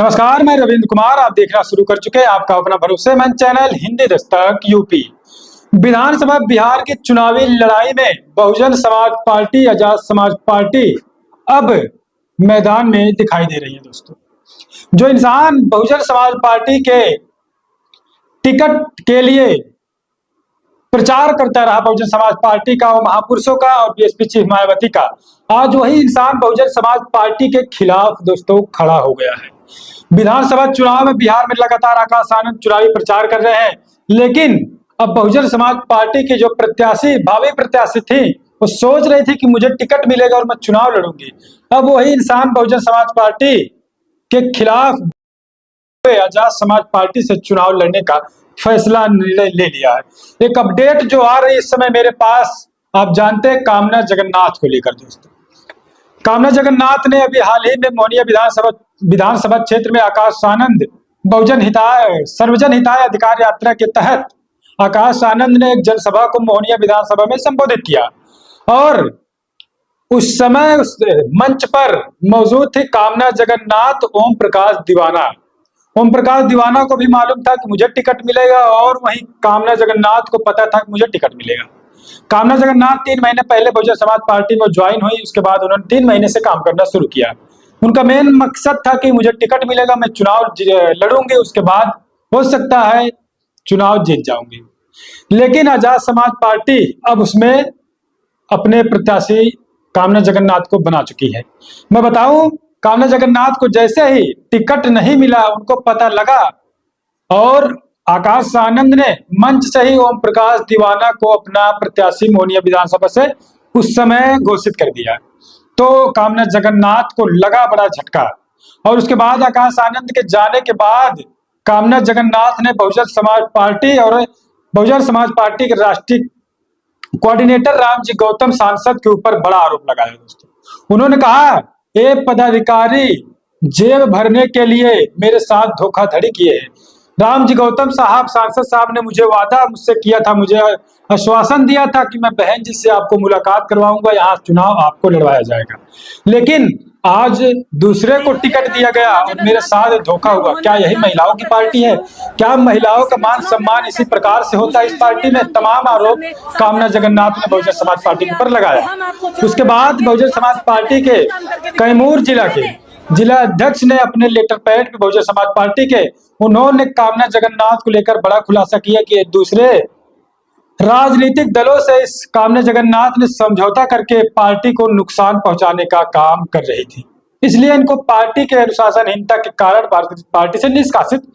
नमस्कार, मैं रविंद्र कुमार। आप देखना शुरू कर चुके हैं आपका अपना भरोसेमंद चैनल हिंदी दस्तक यूपी। विधानसभा बिहार की चुनावी लड़ाई में बहुजन समाज पार्टी, आजाद समाज पार्टी अब मैदान में दिखाई दे रही है। दोस्तों, जो इंसान बहुजन समाज पार्टी के टिकट के लिए प्रचार करता रहा, बहुजन समाज पार्टी का, वो महापुरुषों का और बीएसपी चीफ मायावती का, आज वही इंसान बहुजन समाज पार्टी के खिलाफ दोस्तों खड़ा हो गया है। विधानसभा चुनाव में बिहार में लगातार आकाश आनंद चुनावी प्रचार कर रहे हैं, लेकिन अब बहुजन समाज पार्टी की जो प्रत्याशी, भावी प्रत्याशी थी, वो सोच रही थी कि मुझे टिकट मिलेगा और मैं चुनाव लड़ूंगी। अब वही इंसान बहुजन समाज पार्टी के खिलाफ आजाद समाज पार्टी से चुनाव लड़ने का फैसला, निर्णय ले लिया है। एक अपडेट जो आ रही है इस समय मेरे पास, आप जानते हैं, कामना जगन्नाथ को लेकर। दोस्तों, कामना जगन्नाथ ने अभी हाल ही में मोहनिया विधानसभा क्षेत्र में आकाश आनंद बहुजन हिताय सर्वजन हिताय अधिकार यात्रा के तहत आकाश आनंद ने एक जनसभा को मोहनिया विधानसभा में संबोधित किया और उस समय उस मंच पर मौजूद थे कामना जगन्नाथ, ओम प्रकाश दीवाना। ओम प्रकाश दीवाना को भी मालूम था कि मुझे टिकट मिलेगा और वहीं कामना जगन्नाथ को पता था कि मुझे टिकट मिलेगा। कामना जगन्नाथ 3 महीने पहले बहुजन समाज पार्टी में ज्वाइन हुई। उसके बाद उन्होंने 3 महीने से काम करना शुरू किया। उनका मेन मकसद था कि मुझे टिकट मिलेगा, मैं चुनाव लड़ूंगी, उसके बाद हो सकता है चुनाव जीत जाऊंगी। लेकिन आजाद समाज पार्टी अब उसमें अपने प्रत्याशी कामना जगन्नाथ को बना चुकी है। मैं बताऊं, कामना जगन्नाथ को जैसे ही टिकट नहीं मिला, उनको पता लगा और आकाश आनंद ने मंच से ही ओम प्रकाश दीवाना को अपना प्रत्याशी मोहनिया विधानसभा से उस समय घोषित कर दिया। तो कामना जगन्नाथ को लगा बड़ा झटका और उसके बाद आकाश आनंद के जाने के बाद कामना जगन्नाथ ने बहुजन समाज पार्टी और बहुजन समाज पार्टी के राष्ट्रीय कोऑर्डिनेटर रामजी गौतम सांसद के ऊपर बड़ा आरोप लगाया। दोस्तों, उन्होंने कहा, ये पदाधिकारी जेब भरने के लिए मेरे साथ धोखाधड़ी किए हैं। रामजी गौतम साहब, सांसद साहब ने मुझे वादा मुझसे किया था, मुझे आश्वासन दिया था कि मैं बहन जी से आपको मुलाकात करवाऊंगा, यहाँ चुनाव आपको लड़वाया जाएगा। लेकिन आज दूसरे को टिकट दिया गया और मेरे साथ धोखा हुआ। क्या यही महिलाओं की पार्टी है? क्या महिलाओं का मान सम्मान इसी प्रकार से होता है इस पार्टी में? तमाम आरोप कामना जगन्नाथ ने बहुजन समाज पार्टी के ऊपर लगाया। उसके बाद बहुजन समाज पार्टी के कैमूर जिला के जिला अध्यक्ष ने अपने लेटर पैड पे बहुजन समाज पार्टी के, उन्होंने कामना जगन्नाथ को लेकर बड़ा खुलासा किया कि दूसरे राजनीतिक दलों से इस कामना जगन्नाथ ने समझौता करके पार्टी को नुकसान पहुंचाने का काम कर रही थी, इसलिए इनको पार्टी के अनुशासनहीनता के कारण पार्टी से निष्कासित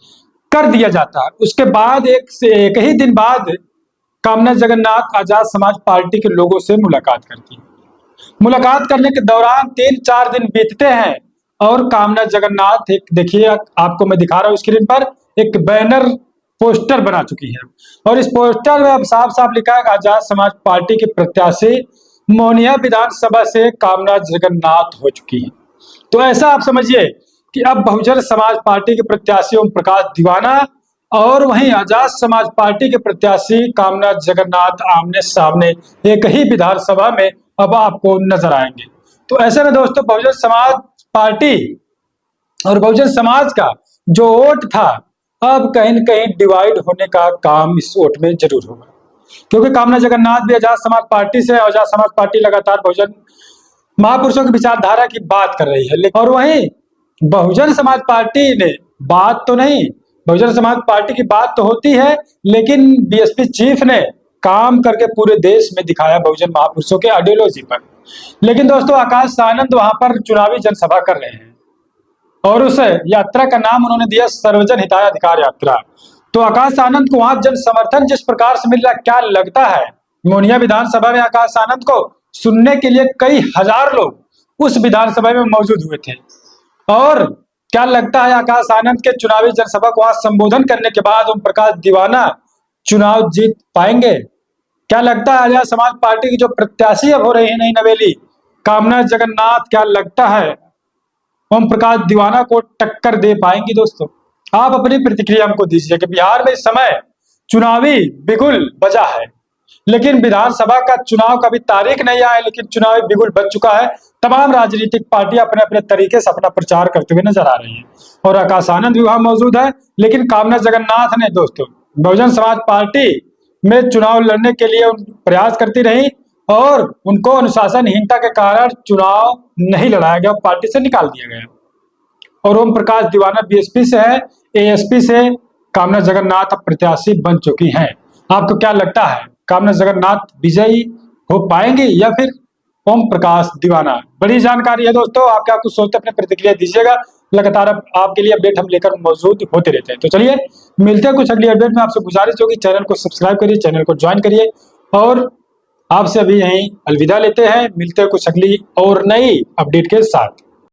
कर दिया जाता है। उसके बाद एक ही दिन बाद कामना जगन्नाथ आजाद समाज पार्टी के लोगों से मुलाकात करती है। मुलाकात करने के दौरान 3-4 दिन बीतते हैं और कामना जगन्नाथ, एक देखिए आपको मैं दिखा रहा हूं स्क्रीन पर, एक बैनर पोस्टर बना चुकी है और इस पोस्टर में अब साफ साफ लिखा है आजाद समाज पार्टी के प्रत्याशी मोहनिया विधानसभा से कामना जगन्नाथ हो चुकी है। तो ऐसा आप समझिए कि अब बहुजन समाज पार्टी के प्रत्याशी ओम प्रकाश दीवाना और वहीं आजाद समाज पार्टी के प्रत्याशी कामना जगन्नाथ आमने सामने एक ही विधानसभा में अब आपको नजर आएंगे। तो ऐसे में दोस्तों, बहुजन समाज पार्टी और बहुजन समाज का जो वोट था, अब कहीं न कहीं डिवाइड होने का काम इस वोट में जरूर होगा, क्योंकि कामना जगन्नाथ भी आजाद समाज पार्टी से, आजाद समाज पार्टी लगातार बहुजन महापुरुषों की विचारधारा की बात कर रही है। और वहीं बहुजन समाज पार्टी ने बात तो नहीं, बहुजन समाज पार्टी की बात तो होती है, लेकिन बीएसपी चीफ ने काम करके पूरे देश में दिखाया बहुजन महापुरुषों के आइडियोलॉजी पर। लेकिन दोस्तों, आकाश आनंद वहां पर चुनावी जनसभा कर रहे हैं और उस यात्रा का नाम उन्होंने दिया सर्वजन हिताय अधिकार यात्रा। तो आकाश आनंद को वहां जन समर्थन जिस प्रकार से मिल रहा, क्या लगता है मोहनिया विधानसभा में आकाश आनंद को सुनने के लिए कई हजार लोग उस विधानसभा में मौजूद हुए थे। और क्या लगता है आकाश आनंद के चुनावी जनसभा को आज संबोधन करने के बाद ओम प्रकाश दीवाना चुनाव जीत पाएंगे? क्या लगता है आजाद समाज पार्टी की जो प्रत्याशी अब हो रही है नई नवेली कामना जगन्नाथ, क्या लगता है ओम प्रकाश दीवाना को टक्कर दे पाएंगी? दोस्तों, आप अपनी प्रतिक्रिया हमको दीजिए कि बिहार में इस समय चुनावी बिगुल बजा है। लेकिन विधानसभा का चुनाव का भी तारीख नहीं आया, लेकिन चुनावी बिगुल बज चुका है। तमाम राजनीतिक पार्टियां अपने अपने तरीके से अपना प्रचार करते हुए नजर आ रही हैं और आकाश आनंद भी वहां मौजूद है। लेकिन कामना जगन्नाथ ने दोस्तों बहुजन समाज पार्टी में चुनाव लड़ने के लिए प्रयास करती रही और उनको अनुशासनहीनता के कारण चुनाव नहीं लड़ाया गया, पार्टी से निकाल दिया गया। और ओम प्रकाश दीवाना बीएसपी से है, एएसपी से कामना जगन्नाथ अब प्रत्याशी बन चुकी हैं। आपको क्या लगता है, कामना जगन्नाथ विजयी हो पाएंगे या फिर ओम प्रकाश दीवाना? बड़ी जानकारी है दोस्तों, आप क्या कुछ सोचते हैं अपने प्रतिक्रिया दीजिएगा। लगातार आपके लिए अपडेट हम लेकर मौजूद होते रहते हैं। तो चलिए मिलते हैं कुछ अगली अपडेट में। आपसे गुजारिश होगी चैनल को सब्सक्राइब करिए, चैनल को ज्वाइन करिए और आपसे अभी यहीं अलविदा लेते हैं। मिलते हैं कुछ अगली और नई अपडेट के साथ।